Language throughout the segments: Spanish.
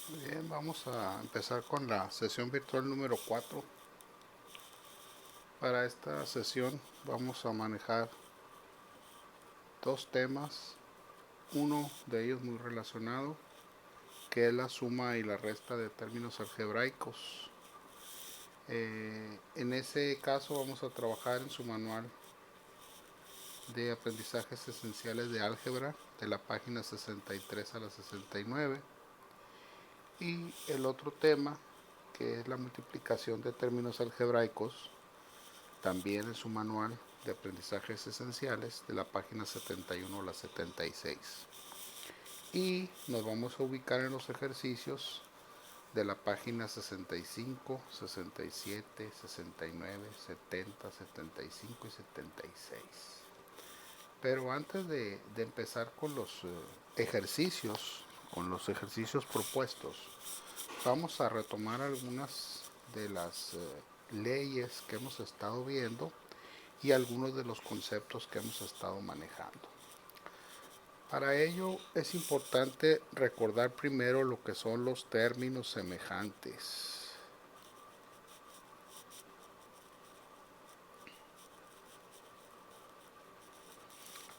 Bien, vamos a empezar con la sesión virtual número 4. Para esta sesión vamos a manejar dos temas, uno de ellos muy relacionado, que es la suma y la resta de términos algebraicos. En ese caso vamos a trabajar en su manual de aprendizajes esenciales de álgebra de la página 63 a la 69. Y el otro tema, que es la multiplicación de términos algebraicos, también en su manual de aprendizajes esenciales de la página 71 a la 76. Y nos vamos a ubicar en los ejercicios de la página 65, 67, 69, 70, 75 y 76. Pero antes de empezar con los ejercicios propuestos, vamos a retomar algunas de las leyes que hemos estado viendo y algunos de los conceptos que hemos estado manejando. Para ello es importante recordar primero lo que son los términos semejantes.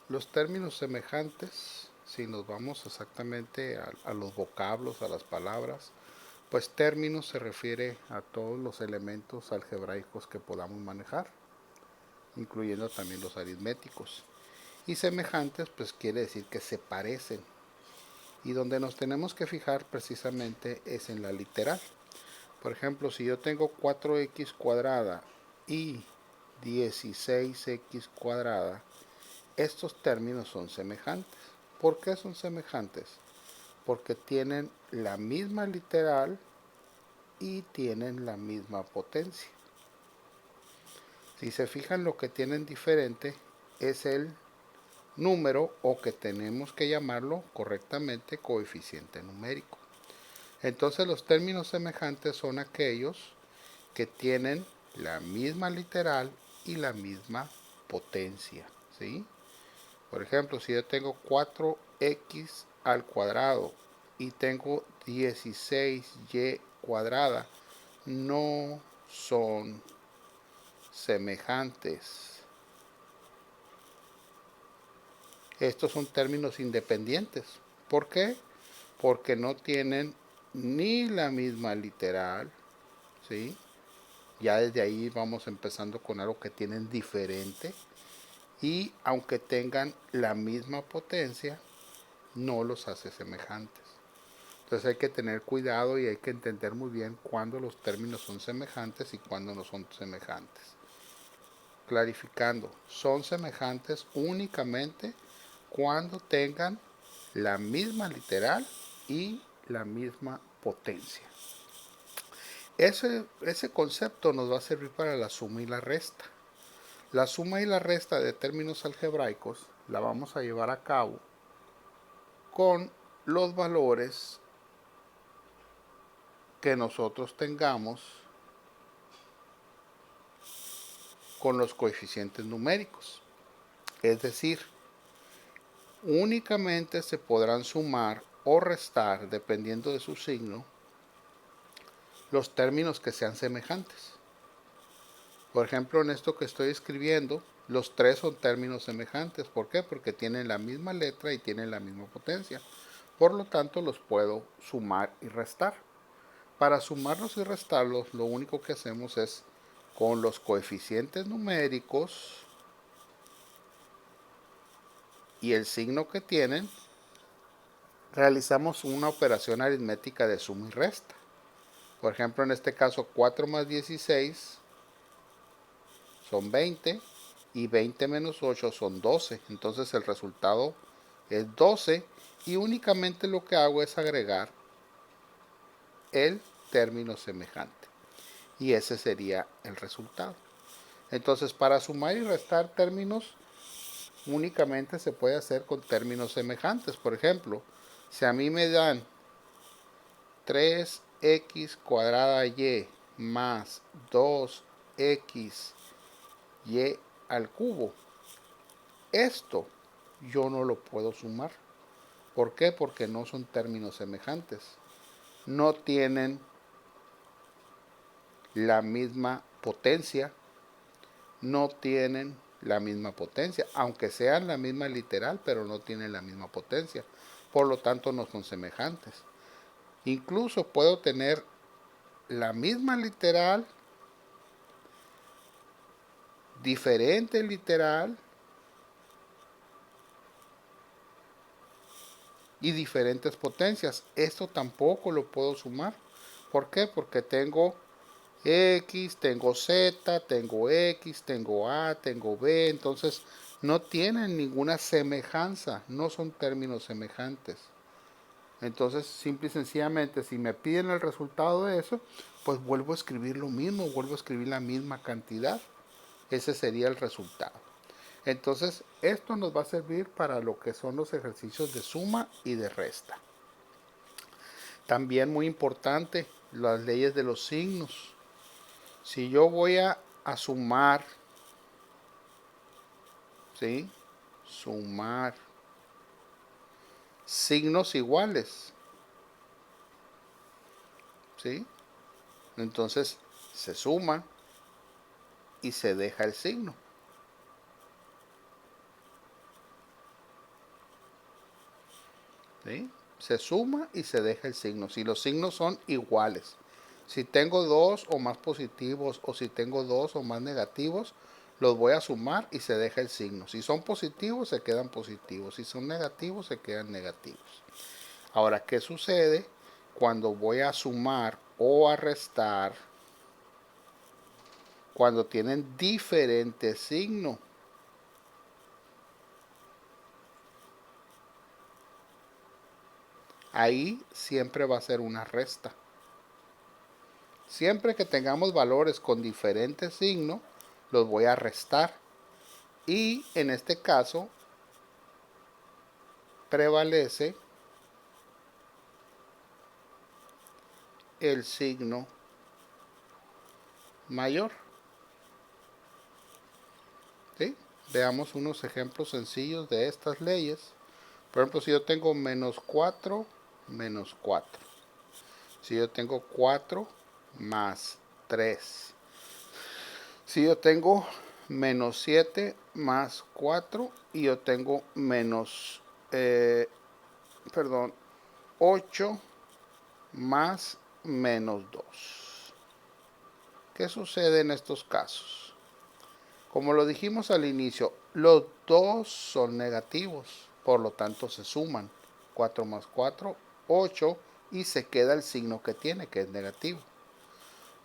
Los términos semejantes, si nos vamos exactamente a los vocablos, a las palabras, pues términos se refiere a todos los elementos algebraicos que podamos manejar, incluyendo también los aritméticos. Y semejantes, pues quiere decir que se parecen. Y donde nos tenemos que fijar precisamente es en la literal. Por ejemplo, si yo tengo 4x cuadrada y 16x cuadrada, estos términos son semejantes. ¿Por qué son semejantes? Porque tienen la misma literal y tienen la misma potencia. Si se fijan, lo que tienen diferente es el número, o que tenemos que llamarlo correctamente coeficiente numérico. Entonces los términos semejantes son aquellos que tienen la misma literal y la misma potencia, ¿sí? Por ejemplo, si yo tengo 4x al cuadrado y tengo 16y cuadrada, no son semejantes. Estos son términos independientes. ¿Por qué? Porque no tienen ni la misma literal, ¿sí? Ya desde ahí vamos empezando con algo que tienen diferente. Y aunque tengan la misma potencia, no los hace semejantes. Entonces hay que tener cuidado y hay que entender muy bien cuándo los términos son semejantes y cuándo no son semejantes. Clarificando, son semejantes únicamente cuando tengan la misma literal y la misma potencia. Ese concepto nos va a servir para la suma y la resta. La suma y la resta de términos algebraicos la vamos a llevar a cabo con los valores que nosotros tengamos con los coeficientes numéricos. Es decir, únicamente se podrán sumar o restar, dependiendo de su signo, los términos que sean semejantes. Por ejemplo, en esto que estoy escribiendo, los tres son términos semejantes. ¿Por qué? Porque tienen la misma letra y tienen la misma potencia. Por lo tanto, los puedo sumar y restar. Para sumarlos y restarlos, lo único que hacemos es, con los coeficientes numéricos y el signo que tienen, realizamos una operación aritmética de suma y resta. Por ejemplo, en este caso, 4 más 16 son 20 y 20 menos 8 son 12. Entonces el resultado es 12 y únicamente lo que hago es agregar el término semejante. Y ese sería el resultado. Entonces, para sumar y restar términos únicamente se puede hacer con términos semejantes. Por ejemplo, si a mí me dan 3x cuadrada y más 2x y al cubo, esto yo no lo puedo sumar. ¿Por qué? Porque no son términos semejantes. no tienen la misma potencia, no tienen la misma potencia, aunque sean la misma literal, pero no tienen la misma potencia. Por lo tanto, no son semejantes. Incluso puedo tener la misma literal, diferente literal y diferentes potencias. Esto tampoco lo puedo sumar. ¿Por qué? Porque tengo X, tengo Z, tengo X, tengo A, tengo B. Entonces no tienen ninguna semejanza, no son términos semejantes. Entonces, simple y sencillamente, si me piden el resultado de eso, pues vuelvo a escribir lo mismo, vuelvo a escribir la misma cantidad. Ese sería el resultado. Entonces, esto nos va a servir para lo que son los ejercicios de suma y de resta. También muy importante, las leyes de los signos. Si yo voy a sumar, ¿sí? Sumar signos iguales, ¿sí? Entonces se suma y se deja el signo. ¿Sí? Se suma y se deja el signo. Si los signos son iguales. Si tengo dos o más positivos o si tengo dos o más negativos, los voy a sumar y se deja el signo. Si son positivos, se quedan positivos. Si son negativos, se quedan negativos. Ahora, ¿qué sucede cuando voy a sumar o a restar cuando tienen diferentes signos? Ahí siempre va a ser una resta. Siempre que tengamos valores con diferentes signos, los voy a restar. Y en este caso, prevalece el signo mayor. ¿Sí? Veamos unos ejemplos sencillos de estas leyes. Por ejemplo, si yo tengo menos 4, menos 4. Si yo tengo 4 más 3. Si yo tengo menos 7 más 4 y yo tengo menos, 8 más menos 2. ¿Qué sucede en estos casos? Como lo dijimos al inicio, los dos son negativos, por lo tanto se suman. 4 más 4, 8 y se queda el signo que tiene, que es negativo.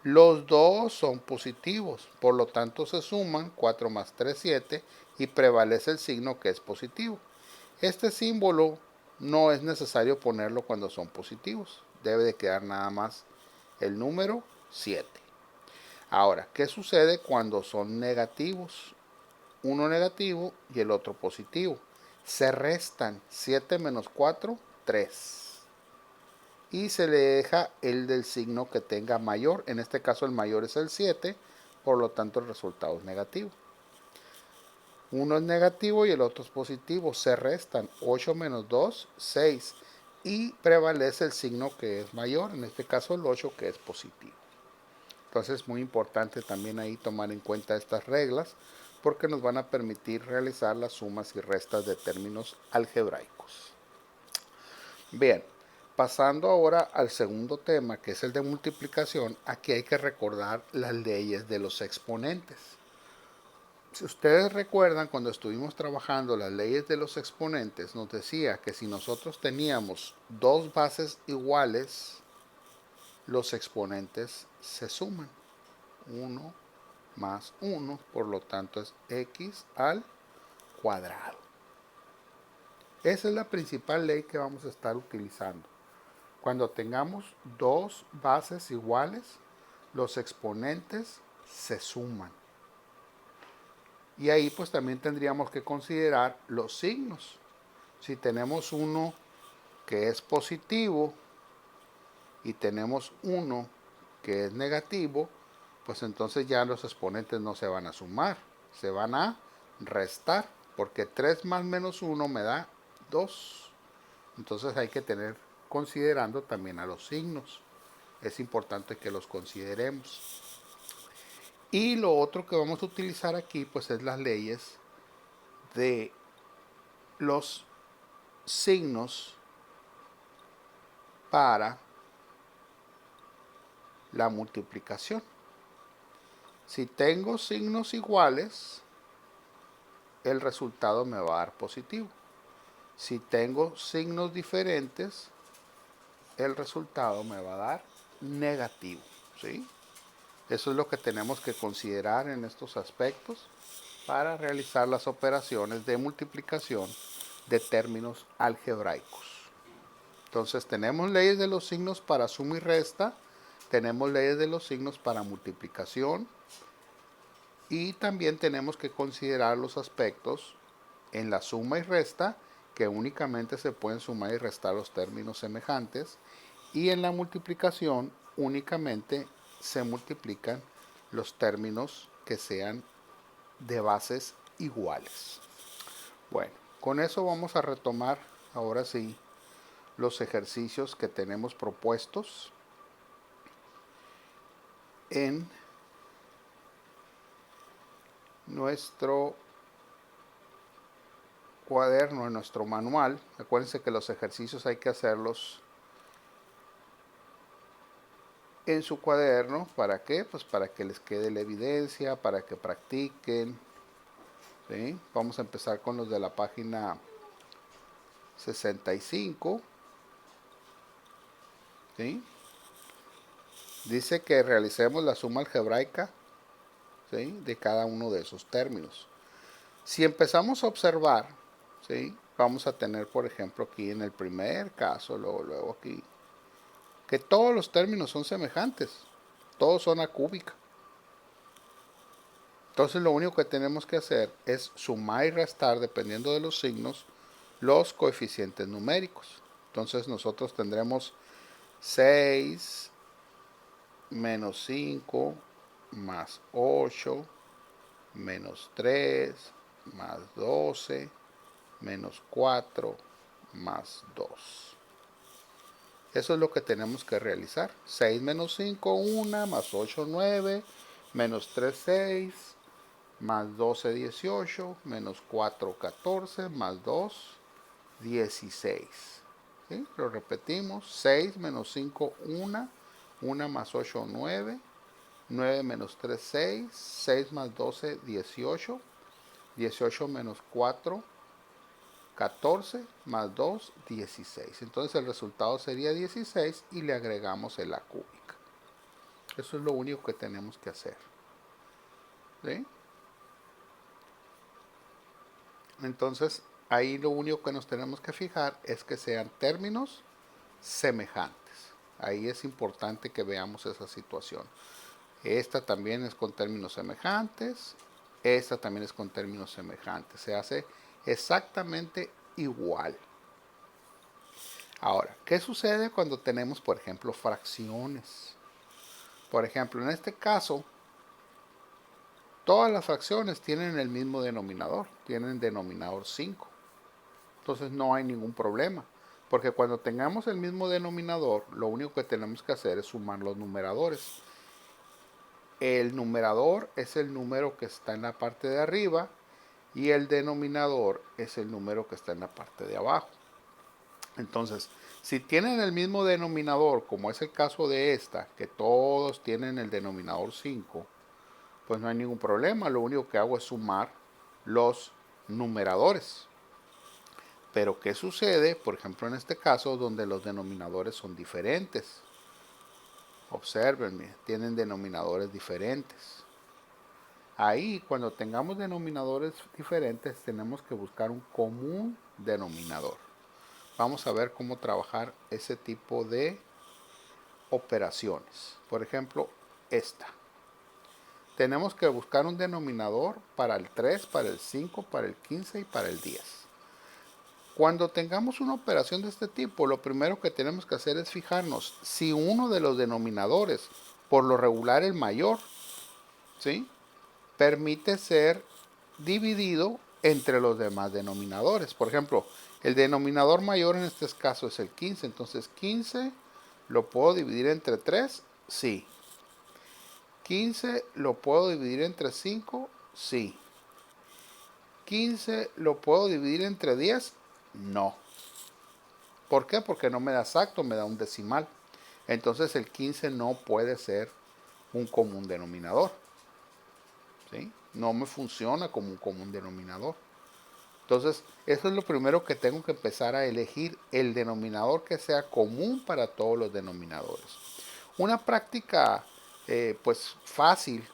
Los dos son positivos, por lo tanto se suman. 4 más 3, 7 y prevalece el signo que es positivo. Este símbolo no es necesario ponerlo cuando son positivos, debe de quedar nada más el número 7. Ahora, ¿qué sucede cuando son negativos? Uno negativo y el otro positivo. Se restan. 7 menos 4, 3. Y se le deja el del signo que tenga mayor. En este caso el mayor es el 7, por lo tanto el resultado es negativo. Uno es negativo y el otro es positivo. Se restan. 8 menos 2, 6. Y prevalece el signo que es mayor, en este caso el 8, que es positivo. Entonces es muy importante también ahí tomar en cuenta estas reglas porque nos van a permitir realizar las sumas y restas de términos algebraicos. Bien, pasando ahora al segundo tema, que es el de multiplicación, aquí hay que recordar las leyes de los exponentes. Si ustedes recuerdan, cuando estuvimos trabajando las leyes de los exponentes, nos decía que si nosotros teníamos dos bases iguales, los exponentes se suman. 1 más 1, por lo tanto es x al cuadrado. Esa es la principal ley que vamos a estar utilizando. Cuando tengamos dos bases iguales, los exponentes se suman. Y ahí pues también tendríamos que considerar los signos. Si tenemos uno que es positivo y tenemos uno que es negativo, pues entonces ya los exponentes no se van a sumar, se van a restar, porque 3 más menos 1 me da 2. Entonces hay que tener considerando también a los signos. Es importante que los consideremos. Y lo otro que vamos a utilizar aquí pues es las leyes de los signos para la multiplicación. Si tengo signos iguales, el resultado me va a dar positivo. Si tengo signos diferentes, el resultado me va a dar negativo, ¿sí? Eso es lo que tenemos que considerar en estos aspectos para realizar las operaciones de multiplicación de términos algebraicos. Entonces tenemos leyes de los signos para suma y resta, tenemos leyes de los signos para multiplicación y también tenemos que considerar los aspectos en la suma y resta que únicamente se pueden sumar y restar los términos semejantes y en la multiplicación únicamente se multiplican los términos que sean de bases iguales. Bueno, con eso vamos a retomar ahora sí los ejercicios que tenemos propuestos en nuestro cuaderno, en nuestro manual. Acuérdense que los ejercicios hay que hacerlos en su cuaderno. ¿Para qué? Pues para que les quede la evidencia, para que practiquen. ¿Sí? Vamos a empezar con los de la página 65. ¿Sí? Dice que realicemos la suma algebraica, ¿sí?, de cada uno de esos términos. Si empezamos a observar, ¿sí?, vamos a tener, por ejemplo, aquí en el primer caso, luego aquí, que todos los términos son semejantes, todos son a cúbica. Entonces lo único que tenemos que hacer es sumar y restar, dependiendo de los signos, los coeficientes numéricos. Entonces nosotros tendremos 6 menos 5 más 8 menos 3 más 12 menos 4 más 2. Eso es lo que tenemos que realizar. 6 menos 5, 1, más 8, 9, menos 3, 6, más 12, 18, menos 4, 14, más 2, 16. ¿Sí? Lo repetimos. 6 menos 5, 1, 1 más 8, 9, 9 menos 3, 6, 6 más 12, 18, 18 menos 4, 14, más 2, 16. Entonces el resultado sería 16 y le agregamos el a cúbica. Eso es lo único que tenemos que hacer. ¿Sí? Entonces ahí lo único que nos tenemos que fijar es que sean términos semejantes. Ahí es importante que veamos esa situación. Esta también es con términos semejantes. Esta también es con términos semejantes. Se hace exactamente igual. Ahora, ¿qué sucede cuando tenemos, por ejemplo, fracciones? Por ejemplo, en este caso, todas las fracciones tienen el mismo denominador. Tienen denominador 5. Entonces no hay ningún problema. Porque cuando tengamos el mismo denominador, lo único que tenemos que hacer es sumar los numeradores. El numerador es el número que está en la parte de arriba y el denominador es el número que está en la parte de abajo. Entonces, si tienen el mismo denominador, como es el caso de esta, que todos tienen el denominador 5, pues no hay ningún problema. Lo único que hago es sumar los numeradores. Pero ¿qué sucede, por ejemplo, en este caso, donde los denominadores son diferentes? Obsérvenme, tienen denominadores diferentes. Ahí, cuando tengamos denominadores diferentes, tenemos que buscar un común denominador. Vamos a ver cómo trabajar ese tipo de operaciones. Por ejemplo, esta. Tenemos que buscar un denominador para el 3, para el 5, para el 15 y para el 10. Cuando tengamos una operación de este tipo, lo primero que tenemos que hacer es fijarnos si uno de los denominadores, por lo regular el mayor, ¿sí?, permite ser dividido entre los demás denominadores. Por ejemplo, El denominador mayor en este caso es el 15. Entonces 15 lo puedo dividir entre 3, sí. 15 lo puedo dividir entre 5, sí. 15 lo puedo dividir entre 10, no. ¿Por qué? Porque no me da exacto, me da un decimal. Entonces el 15 no puede ser un común denominador. ¿Sí? No me funciona como un común denominador. Entonces, eso es lo primero que tengo que empezar a elegir, el denominador que sea común para todos los denominadores. Una práctica pues fácil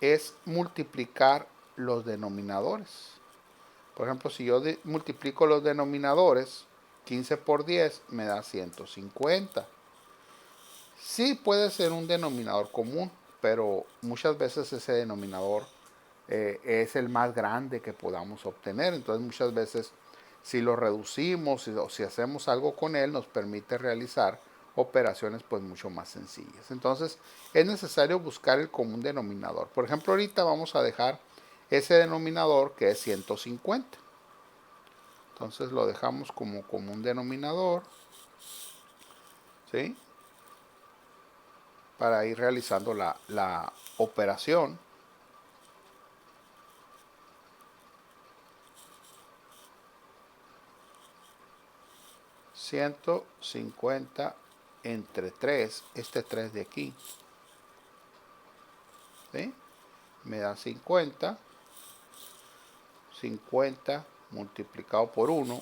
es multiplicar los denominadores. Por ejemplo, si yo multiplico los denominadores, 15 por 10 me da 150. Sí puede ser un denominador común, pero muchas veces ese denominador es el más grande que podamos obtener. Entonces muchas veces si lo reducimos o si hacemos algo con él nos permite realizar operaciones pues mucho más sencillas. Entonces es necesario buscar el común denominador. Por ejemplo, ahorita vamos a dejar ese denominador que es 150. Entonces lo dejamos como común denominador, ¿sí? Para ir realizando la operación. $150 entre 3, este 3 de aquí, ¿sí? Me da 50. 50 multiplicado por 1,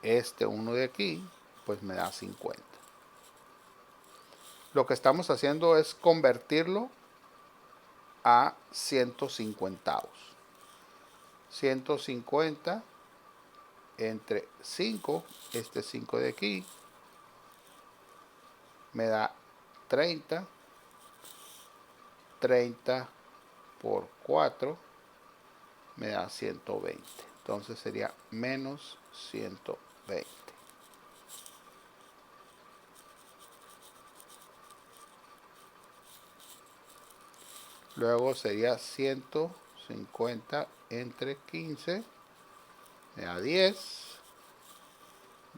este 1 de aquí, pues me da 50. Lo que estamos haciendo es convertirlo a 150. 150 entre 5, este 5 de aquí, me da 30. 30 por 4 me da 120. Entonces sería menos 120. Luego sería 150 entre 15, me da 10.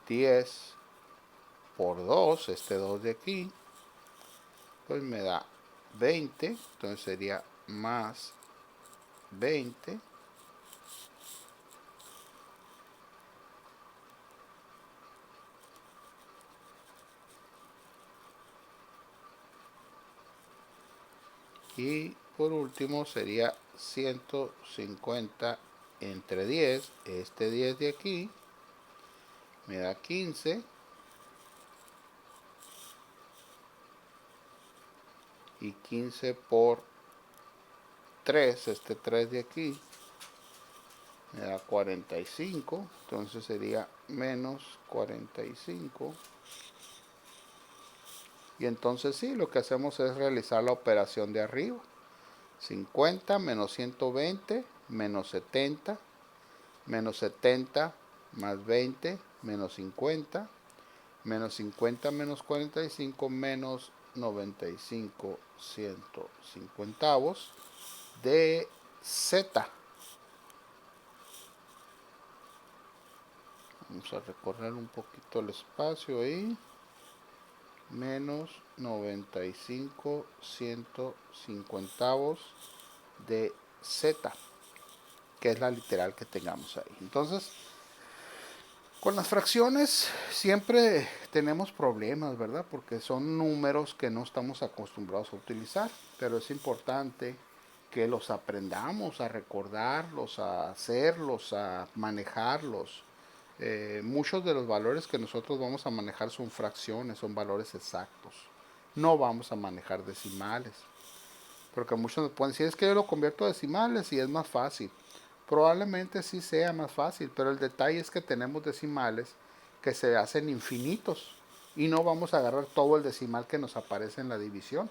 10 por 2, este 2 de aquí, pues me da 20. Entonces sería más 20. Y por último sería 150 entre 10. Este 10 de aquí me da 15. Y 15 por 3, este 3 de aquí, me da 45. Entonces sería menos 45. Y entonces sí, lo que hacemos es realizar la operación de arriba. 50 menos 120 menos 70. Menos 70 más 20 menos 50. Menos 50 menos 45 menos 95 150 de Z. Vamos a recorrer un poquito el espacio ahí. Menos 95 150 de Z, que es la literal que tengamos ahí. Entonces, con las fracciones siempre tenemos problemas, ¿verdad? Porque son números que no estamos acostumbrados a utilizar, pero es importante que los aprendamos a recordarlos, a hacerlos, a manejarlos. Muchos de los valores que nosotros vamos a manejar son fracciones, son valores exactos. No vamos a manejar decimales. Porque muchos nos pueden decir, es que yo lo convierto a decimales y es más fácil. Probablemente sí sea más fácil, pero el detalle es que tenemos decimales que se hacen infinitos y no vamos a agarrar todo el decimal que nos aparece en la división.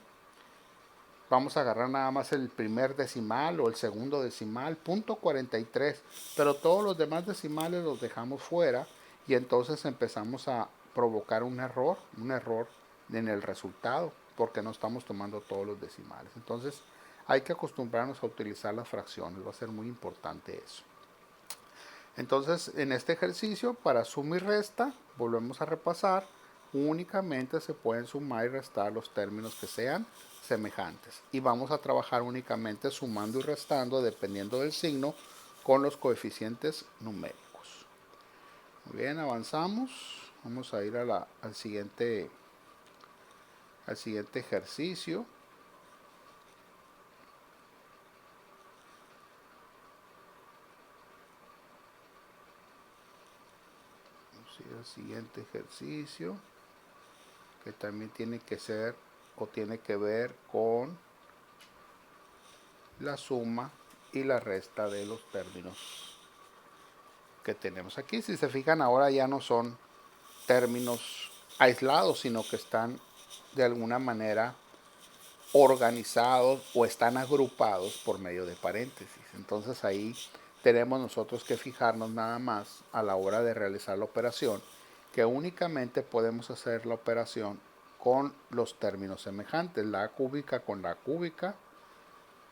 Vamos a agarrar nada más el primer decimal o el segundo decimal, punto 43, pero todos los demás decimales los dejamos fuera y entonces empezamos a provocar un error en el resultado, porque no estamos tomando todos los decimales. Entonces hay que acostumbrarnos a utilizar las fracciones, va a ser muy importante eso. Entonces, en este ejercicio, para suma y resta, volvemos a repasar, únicamente se pueden sumar y restar los términos que sean semejantes. Y vamos a trabajar únicamente sumando y restando, dependiendo del signo, con los coeficientes numéricos. Muy bien, avanzamos. Vamos a ir al siguiente ejercicio. El siguiente ejercicio, que también tiene que ser o tiene que ver con la suma y la resta de los términos que tenemos aquí. Si se fijan, ahora ya no son términos aislados, sino que están de alguna manera organizados o están agrupados por medio de paréntesis. Entonces ahí tenemos nosotros que fijarnos nada más a la hora de realizar la operación, que únicamente podemos hacer la operación con los términos semejantes, la a cúbica con la a cúbica,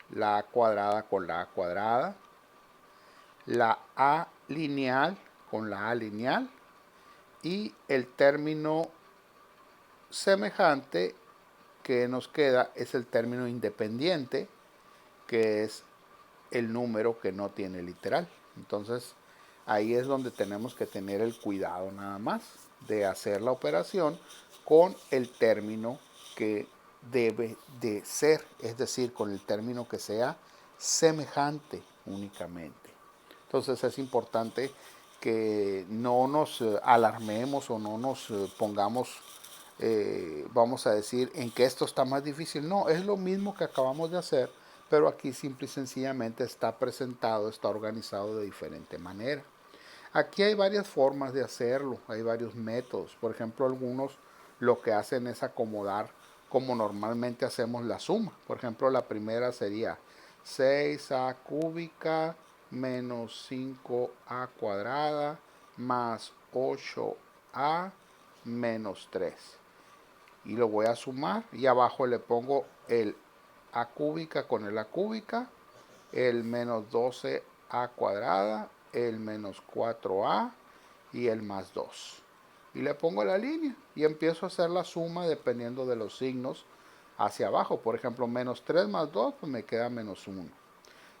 la a cuadrada con la a cuadrada, la a lineal con la a lineal y el término semejante que nos queda es el término independiente, que es el número que no tiene literal. Entonces ahí es donde tenemos que tener el cuidado nada más de hacer la operación con el término que debe de ser, es decir, con el término que sea semejante únicamente. Entonces es importante que no nos alarmemos o no nos pongamos, vamos a decir, en que esto está más difícil. No, es lo mismo que acabamos de hacer, pero aquí simple y sencillamente está presentado, está organizado de diferente manera. Aquí hay varias formas de hacerlo, hay varios métodos. Por ejemplo, algunos lo que hacen es acomodar como normalmente hacemos la suma. Por ejemplo, la primera sería 6a cúbica menos 5a cuadrada más 8a menos 3. Y lo voy a sumar y abajo le pongo el a cúbica con el a cúbica, el menos 12a cuadrada, el menos 4a y el más 2. Y le pongo la línea y empiezo a hacer la suma dependiendo de los signos hacia abajo. Por ejemplo, menos 3 más 2 pues me queda menos 1.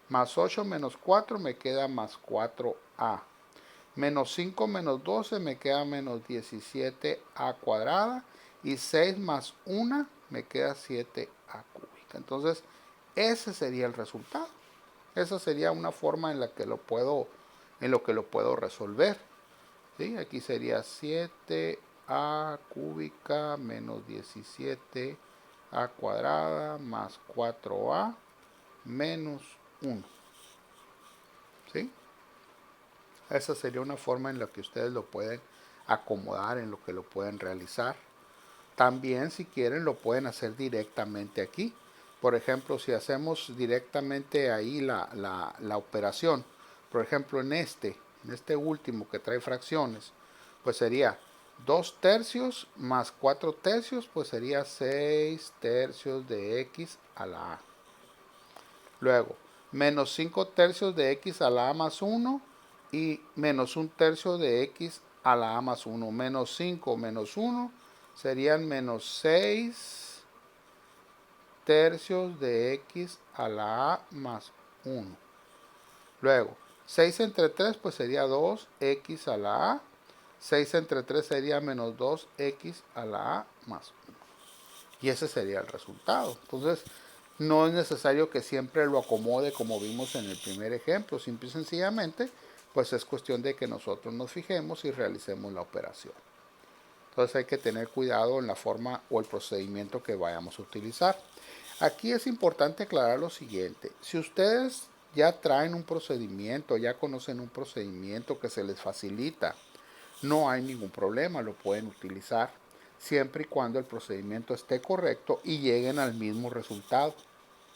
Más 8 menos 4 me queda más 4a. Menos 5 menos 12 me queda menos 17a cuadrada. Y 6 más 1 me queda 7a cúbica. Entonces, ese sería el resultado. Esa sería una forma en la que lo puedo resolver. ¿Sí? Aquí sería 7a cúbica menos 17a cuadrada más 4a menos 1. ¿Sí? Esa sería una forma en la que ustedes lo pueden acomodar, en lo que lo pueden realizar. También, si quieren, lo pueden hacer directamente aquí. Por ejemplo, si hacemos directamente ahí la operación, por ejemplo, en este último que trae fracciones, pues sería 2 tercios más 4 tercios, pues sería 6 tercios de x a la a. Luego, menos 5 tercios de x a la a más 1 y menos 1 tercio de x a la a más 1. Menos 5 menos 1 serían menos 6 tercios de x a la a más 1. Luego, 6 entre 3 pues sería 2x a la a. 6 entre 3 sería menos 2x a la a más 1. Y ese sería el resultado. Entonces, no es necesario que siempre lo acomode como vimos en el primer ejemplo. Simple y sencillamente, pues es cuestión de que nosotros nos fijemos y realicemos la operación. Entonces hay que tener cuidado en la forma o el procedimiento que vayamos a utilizar. Aquí es importante aclarar lo siguiente. Si ustedes ya traen un procedimiento, ya conocen un procedimiento que se les facilita, no hay ningún problema, lo pueden utilizar siempre y cuando el procedimiento esté correcto y lleguen al mismo resultado.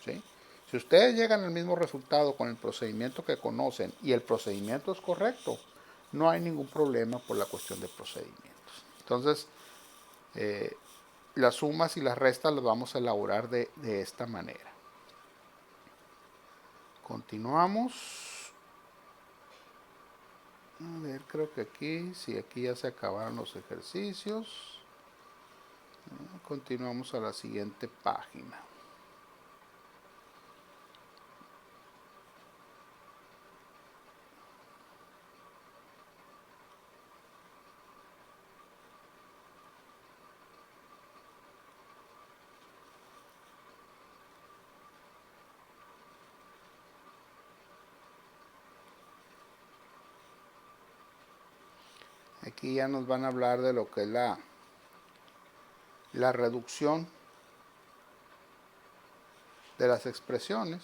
¿Sí? Si ustedes llegan al mismo resultado con el procedimiento que conocen y el procedimiento es correcto, no hay ningún problema por la cuestión de procedimientos. Entonces, las sumas y las restas las vamos a elaborar de esta manera. Continuamos. A ver, creo que aquí, sí, aquí ya se acabaron los ejercicios. Continuamos a la siguiente página. Aquí ya nos van a hablar de lo que es la reducción de las expresiones,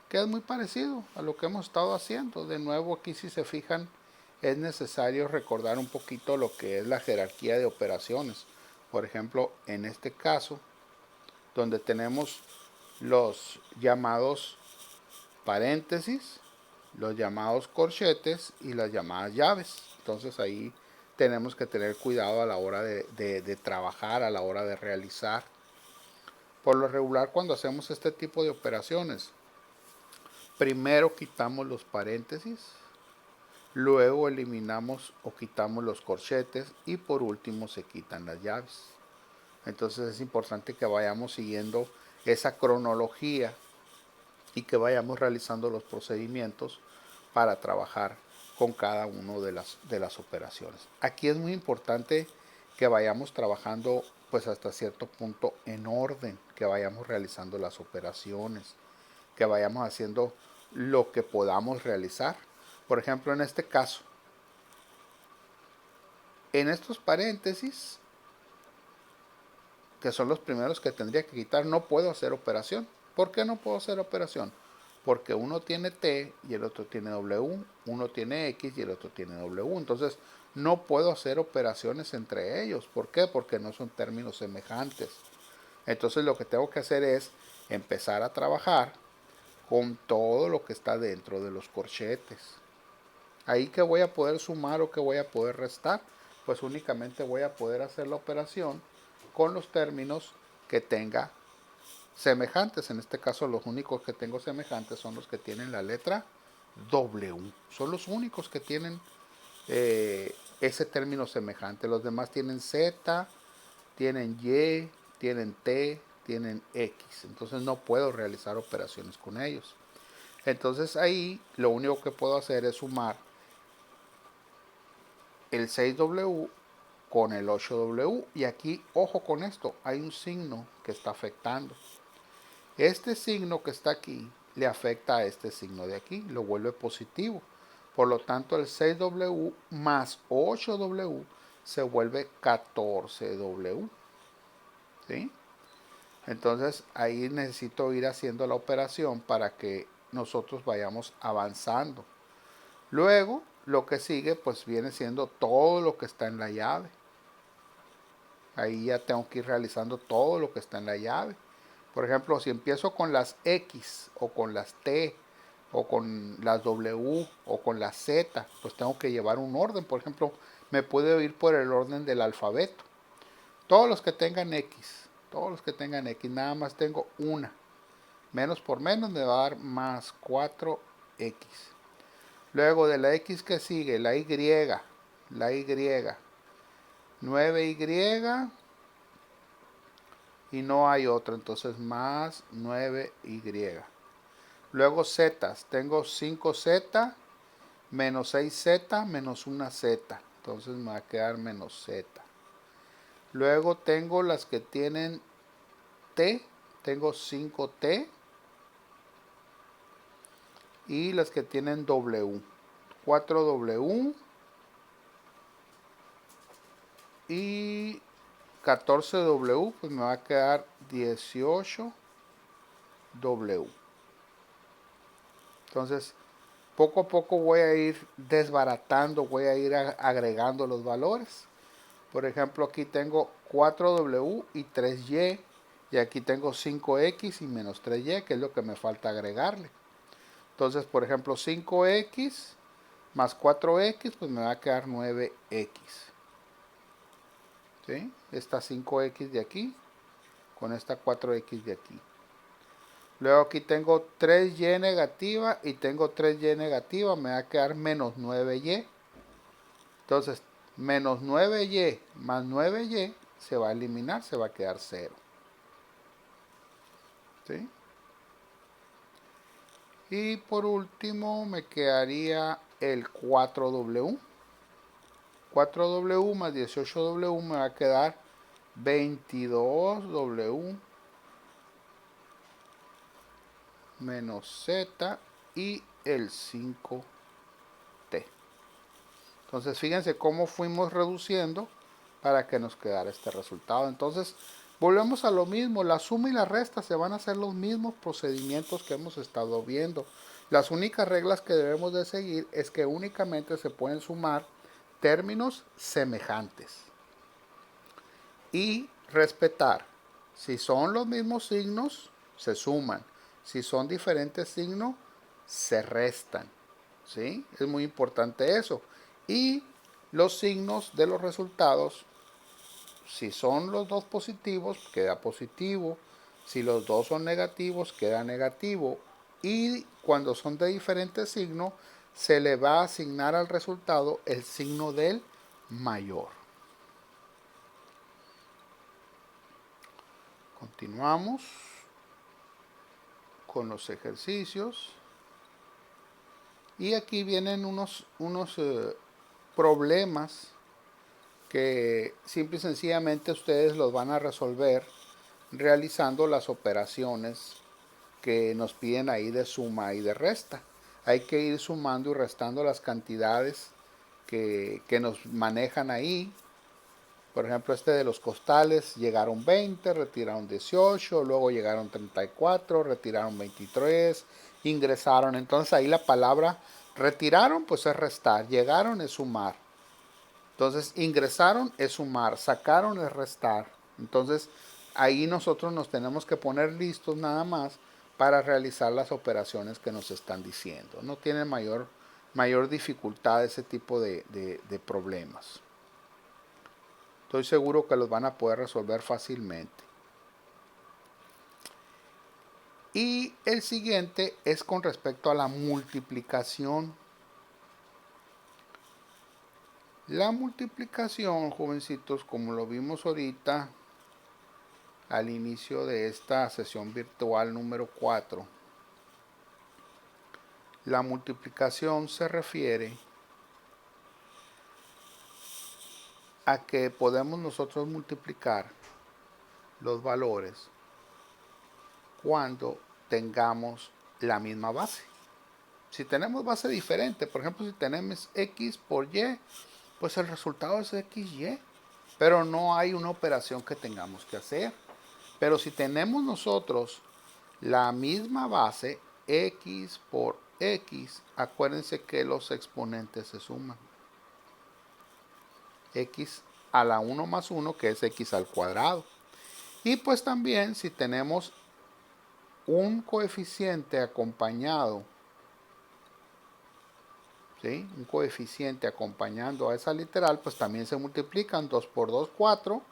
que es muy parecido a lo que hemos estado haciendo. De nuevo, aquí si se fijan, es necesario recordar un poquito lo que es la jerarquía de operaciones. Por ejemplo, en este caso, donde tenemos los llamados paréntesis, los llamados corchetes y las llamadas llaves. Entonces ahí tenemos que tener cuidado a la hora de trabajar, a la hora de realizar. Por lo regular, cuando hacemos este tipo de operaciones, primero quitamos los paréntesis, luego eliminamos o quitamos los corchetes y por último se quitan las llaves. Entonces es importante que vayamos siguiendo esa cronología y que vayamos realizando los procedimientos para trabajar con cada una de las operaciones. Aquí es muy importante que vayamos trabajando pues hasta cierto punto en orden, que vayamos realizando las operaciones, que vayamos haciendo lo que podamos realizar. Por ejemplo, en este caso, en estos paréntesis, que son los primeros que tendría que quitar, no puedo hacer operación. ¿Por qué no puedo hacer operación? Porque uno tiene T y el otro tiene W, uno tiene X y el otro tiene W. Entonces, no puedo hacer operaciones entre ellos. ¿Por qué? Porque no son términos semejantes. Entonces, lo que tengo que hacer es empezar a trabajar con todo lo que está dentro de los corchetes. Ahí que voy a poder sumar o que voy a poder restar, pues únicamente voy a poder hacer la operación con los términos que tenga semejantes. En este caso los únicos que tengo semejantes son los que tienen la letra W. Son los únicos que tienen ese término semejante. Los demás tienen Z, tienen Y, tienen T, tienen X. Entonces no puedo realizar operaciones con ellos. Entonces ahí lo único que puedo hacer es sumar el 6W con el 8W. Y aquí, ojo con esto, hay un signo que está afectando. Este signo que está aquí le afecta a este signo de aquí, lo vuelve positivo. Por lo tanto, el 6W más 8W se vuelve 14W. ¿Sí? Entonces, ahí necesito ir haciendo la operación para que nosotros vayamos avanzando. Luego, lo que sigue, pues viene siendo todo lo que está en la llave. Ahí ya tengo que ir realizando todo lo que está en la llave. Por ejemplo, si empiezo con las X o con las T o con las W o con las Z, pues tengo que llevar un orden. Por ejemplo, me puedo ir por el orden del alfabeto. Todos los que tengan X, todos los que tengan X, nada más tengo una. Menos por menos me va a dar más 4X. Luego de la X que sigue, la Y, 9Y y no hay otro, entonces más 9Y. Luego Z, tengo 5Z menos 6Z menos una Z, entonces me va a quedar menos Z. Luego tengo las que tienen T, tengo 5T y las que tienen W, 4W y 14W, pues me va a quedar 18W. Entonces, poco a poco voy a ir desbaratando, voy a ir agregando los valores. Por ejemplo, aquí tengo 4W y 3Y. Y aquí tengo 5X y menos 3Y, que es lo que me falta agregarle. Entonces, por ejemplo, 5X más 4X, pues me va a quedar 9X. ¿Sí? Esta 5X de aquí con esta 4X de aquí. Luego aquí tengo 3y negativa y tengo 3y negativa, me va a quedar menos 9y. Entonces, menos 9y más 9y se va a eliminar, se va a quedar 0. ¿Sí? Y por último me quedaría el 4w. 4w más 18w me va a quedar 22w menos z y el 5t. Entonces fíjense cómo fuimos reduciendo para que nos quedara este resultado. Entonces volvemos a lo mismo, la suma y la resta se van a hacer los mismos procedimientos que hemos estado viendo. Las únicas reglas que debemos de seguir es que únicamente se pueden sumar términos semejantes y respetar. Si son los mismos signos, se suman. Si son diferentes signos, se restan. ¿Sí? Es muy importante eso. Y los signos de los resultados, si son los dos positivos, queda positivo. Si los dos son negativos, queda negativo. Y cuando son de diferentes signos, se le va a asignar al resultado el signo del mayor. Continuamos con los ejercicios. Y aquí vienen unos problemas que simple y sencillamente ustedes los van a resolver realizando las operaciones que nos piden ahí de suma y de resta. Hay que ir sumando y restando las cantidades que nos manejan ahí. Por ejemplo, este de los costales, llegaron 20, retiraron 18, luego llegaron 34, retiraron 23, ingresaron. Entonces ahí la palabra retiraron pues es restar, llegaron es sumar. Entonces ingresaron es sumar, sacaron es restar. Entonces ahí nosotros nos tenemos que poner listos nada más para realizar las operaciones que nos están diciendo. No tiene mayor dificultad ese tipo de problemas. Estoy seguro que los van a poder resolver fácilmente. Y el siguiente es con respecto a la multiplicación. La multiplicación, jovencitos, como lo vimos ahorita al inicio de esta sesión virtual número 4, la multiplicación se refiere a que podemos nosotros multiplicar los valores cuando tengamos la misma base. Si tenemos base diferente, por ejemplo, si tenemos x por y, pues el resultado es xy, pero no hay una operación que tengamos que hacer. Pero si tenemos nosotros la misma base, x por x, acuérdense que los exponentes se suman. X a la 1 más 1, que es x al cuadrado. Y pues también si tenemos un coeficiente acompañado, ¿sí? Un coeficiente acompañando a esa literal, pues también se multiplican. 2 por 2, 4.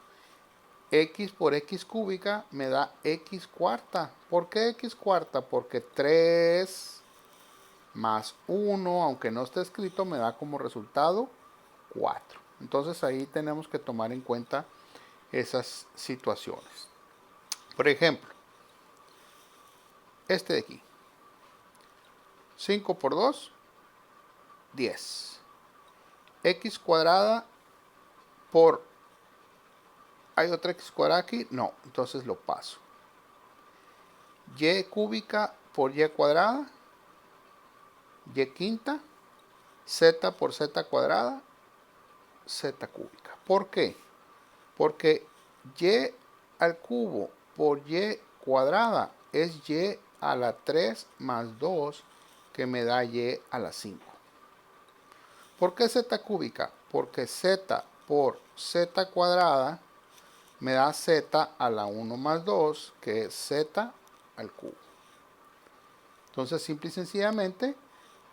X por x cúbica me da x cuarta. ¿Por qué x cuarta? Porque 3 más 1, aunque no esté escrito, me da como resultado 4. Entonces ahí tenemos que tomar en cuenta esas situaciones. Por ejemplo, este de aquí. 5 por 2, 10. X cuadrada por... ¿Hay otra x cuadrada aquí? No, entonces lo paso. Y cúbica por y cuadrada, y quinta, z por z cuadrada, z cúbica. ¿Por qué? Porque y al cubo por y cuadrada es y a la 3 más 2, que me da y a la 5. ¿Por qué z cúbica? Porque z por z cuadrada me da z a la 1 más 2, que es z al cubo. Entonces, simple y sencillamente,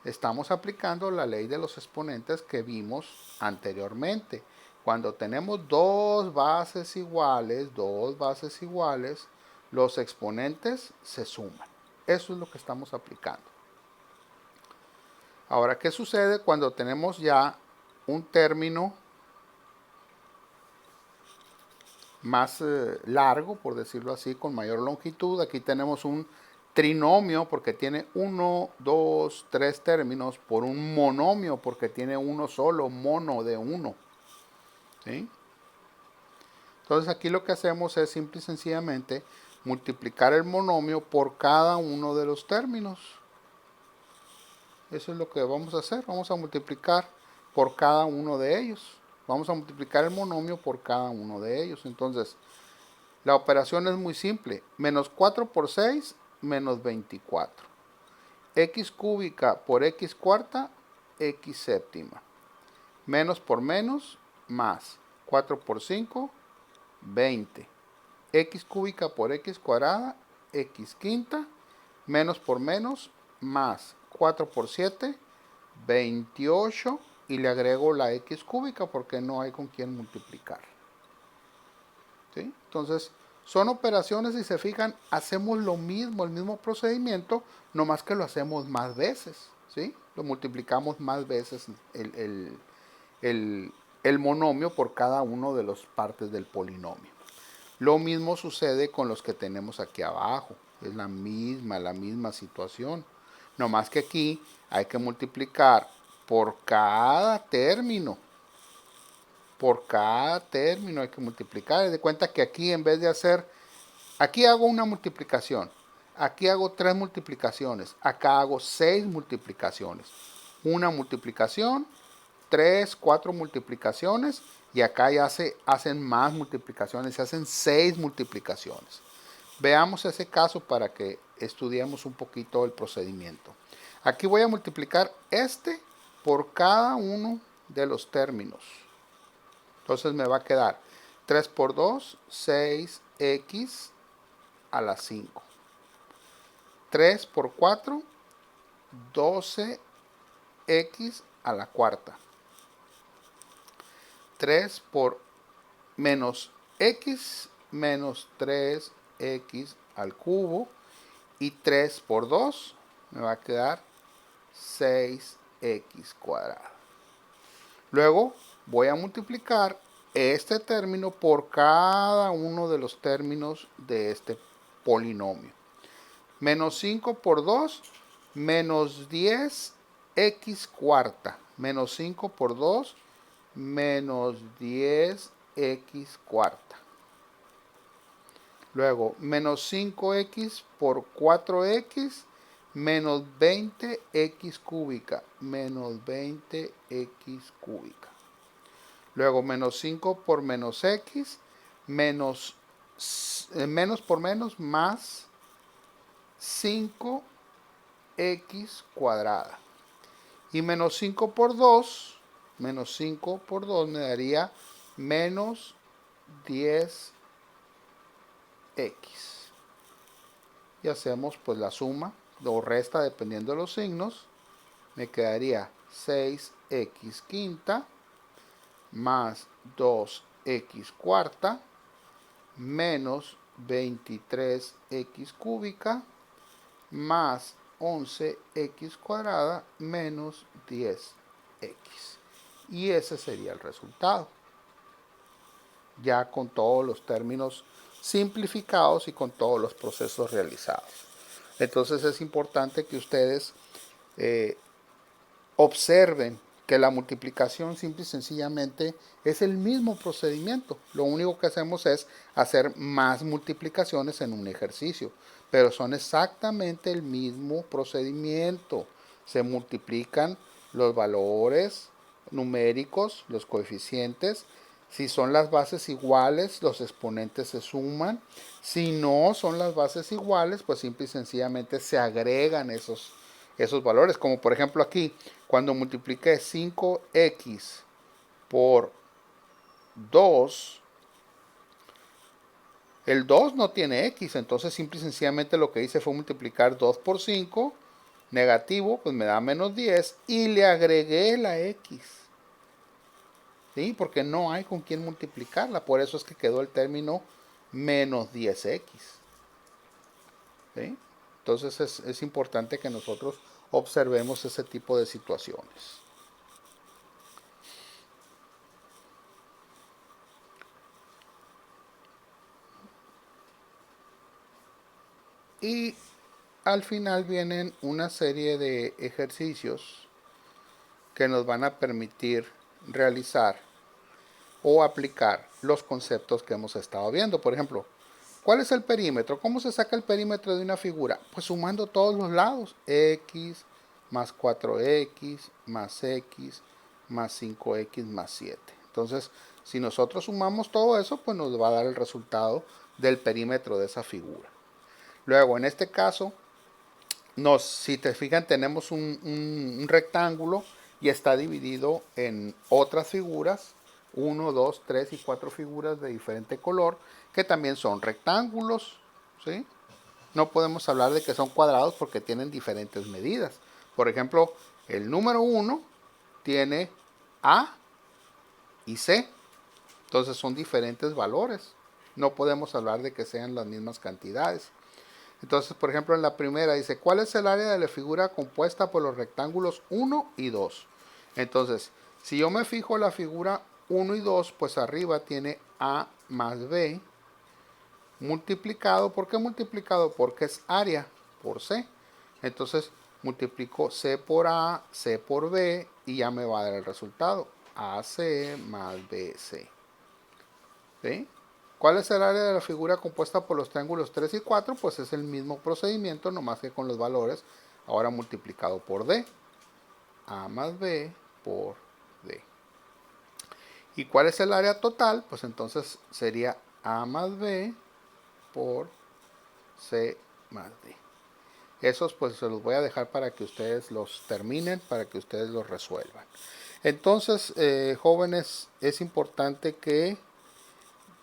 estamos aplicando la ley de los exponentes que vimos anteriormente. Cuando tenemos dos bases iguales, los exponentes se suman. Eso es lo que estamos aplicando. Ahora, ¿qué sucede cuando tenemos ya un término más largo, por decirlo así, con mayor longitud? Aquí tenemos un trinomio porque tiene 1, 2, 3 términos, por un monomio porque tiene uno solo, mono de 1. ¿Sí? Entonces aquí lo que hacemos es simple y sencillamente multiplicar el monomio por cada uno de los términos. Eso es lo que vamos a hacer. Vamos a multiplicar por cada uno de ellos. Vamos a multiplicar el monomio por cada uno de ellos. Entonces, la operación es muy simple. Menos 4 por 6, menos 24. X cúbica por X cuarta, X séptima. Menos por menos, más. 4 por 5, 20. X cúbica por X cuadrada, X quinta. Menos por menos, más. 4 por 7, 28. Y le agrego la X cúbica porque no hay con quién multiplicar. ¿Sí? Entonces, son operaciones, si se fijan, hacemos lo mismo, el mismo procedimiento, nomás que lo hacemos más veces. ¿Sí? Lo multiplicamos más veces el monomio por cada uno de las partes del polinomio. Lo mismo sucede con los que tenemos aquí abajo. Es la misma situación. No más que aquí hay que multiplicar por cada término. Por cada término hay que multiplicar. De cuenta que aquí en vez de hacer, aquí hago una multiplicación. Aquí hago 3 multiplicaciones. Acá hago 6 multiplicaciones. Una multiplicación, 3, 4 multiplicaciones. Y acá ya se hacen más multiplicaciones, se hacen 6 multiplicaciones. Veamos ese caso para que estudiemos un poquito el procedimiento. Aquí voy a multiplicar este por cada uno de los términos. Entonces me va a quedar 3 por 2, 6x a la 5. 3 por 4, 12x a la cuarta. 3 por menos x menos 3x al cubo. Y 3 por 2 me va a quedar 6x cuadrado. Luego voy a multiplicar este término por cada uno de los términos de este polinomio. Menos 5 por 2, menos 10x cuarta. Menos 5 por 2, menos 10x cuarta. Luego, menos 5x por 4x, menos 20x cúbica. Menos 20x cúbica. Luego, menos 5 por menos x, menos por menos, más 5x cuadrada. Y menos 5 por 2, menos 5 por 2 me daría menos 10x. Y hacemos pues la suma o resta dependiendo de los signos. Me quedaría 6x quinta más 2x cuarta menos 23x cúbica más 11x cuadrada menos 10x. Y ese sería el resultado. Ya con todos los términos simplificados y con todos los procesos realizados. Entonces es importante que ustedes observen que la multiplicación simple y sencillamente es el mismo procedimiento. Lo único que hacemos es hacer más multiplicaciones en un ejercicio, pero son exactamente el mismo procedimiento. Se multiplican los valores numéricos, los coeficientes. Si son las bases iguales, los exponentes se suman. Si no son las bases iguales, pues simple y sencillamente se agregan esos valores. Como por ejemplo aquí, cuando multipliqué 5x por 2, el 2 no tiene x, entonces simple y sencillamente lo que hice fue multiplicar 2 por 5, negativo, pues me da menos 10, y le agregué la x. ¿Sí? Porque no hay con quién multiplicarla, por eso es que quedó el término menos 10x. ¿Sí? Entonces es importante que nosotros observemos ese tipo de situaciones. Y al final vienen una serie de ejercicios que nos van a permitir realizar o aplicar los conceptos que hemos estado viendo. Por ejemplo, ¿cuál es el perímetro? ¿Cómo se saca el perímetro de una figura? Pues sumando todos los lados. X más 4x más x más 5x más 7. Entonces, si nosotros sumamos todo eso, pues nos va a dar el resultado del perímetro de esa figura. Luego, en este caso, si te fijan, tenemos un rectángulo y está dividido en otras figuras, 1, 2, 3 y 4 figuras de diferente color, que también son rectángulos, ¿sí? No podemos hablar de que son cuadrados porque tienen diferentes medidas. Por ejemplo, el número 1 tiene A y C, entonces son diferentes valores. No podemos hablar de que sean las mismas cantidades. Entonces, por ejemplo, en la primera dice, ¿cuál es el área de la figura compuesta por los rectángulos 1 y 2? Entonces, si yo me fijo en la figura 1 y 2, pues arriba tiene A más B multiplicado. ¿Por qué multiplicado? Porque es área por C. Entonces, multiplico C por A, C por B y ya me va a dar el resultado. AC más BC. ¿Sí? ¿Cuál es el área de la figura compuesta por los triángulos 3 y 4? Pues es el mismo procedimiento, nomás que con los valores ahora multiplicado por D. A más B por D. ¿Y cuál es el área total? Pues entonces sería A más B por C más D. Esos pues se los voy a dejar para que ustedes los terminen, para que ustedes los resuelvan. Entonces, jóvenes, es importante que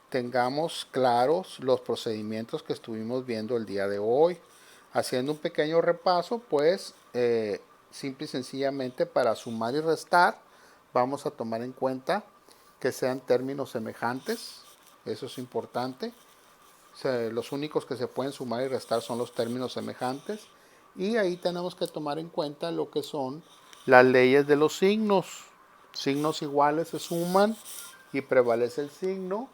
tengamos claros los procedimientos que estuvimos viendo el día de hoy. Haciendo un pequeño repaso, pues simple y sencillamente para sumar y restar vamos a tomar en cuenta que sean términos semejantes. Eso es importante. O sea, los únicos que se pueden sumar y restar son los términos semejantes. Y ahí tenemos que tomar en cuenta lo que son las leyes de los signos. Signos iguales se suman y prevalece el signo.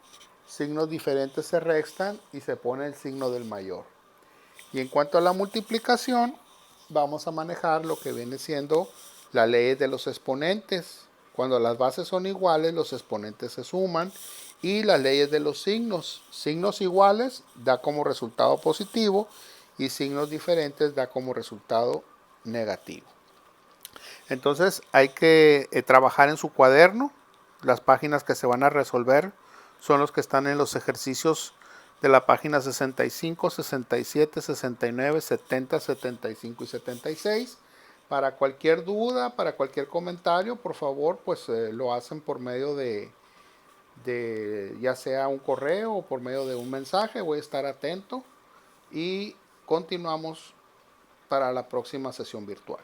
Signos diferentes se restan y se pone el signo del mayor. Y en cuanto a la multiplicación, vamos a manejar lo que viene siendo la ley de los exponentes. Cuando las bases son iguales, los exponentes se suman. Y las leyes de los signos. Signos iguales da como resultado positivo y signos diferentes da como resultado negativo. Entonces hay que trabajar en su cuaderno. Las páginas que se van a resolver son los que están en los ejercicios de la página 65, 67, 69, 70, 75 y 76. Para cualquier duda, para cualquier comentario, por favor, pues lo hacen por medio de ya sea un correo o por medio de un mensaje. Voy a estar atento y continuamos para la próxima sesión virtual.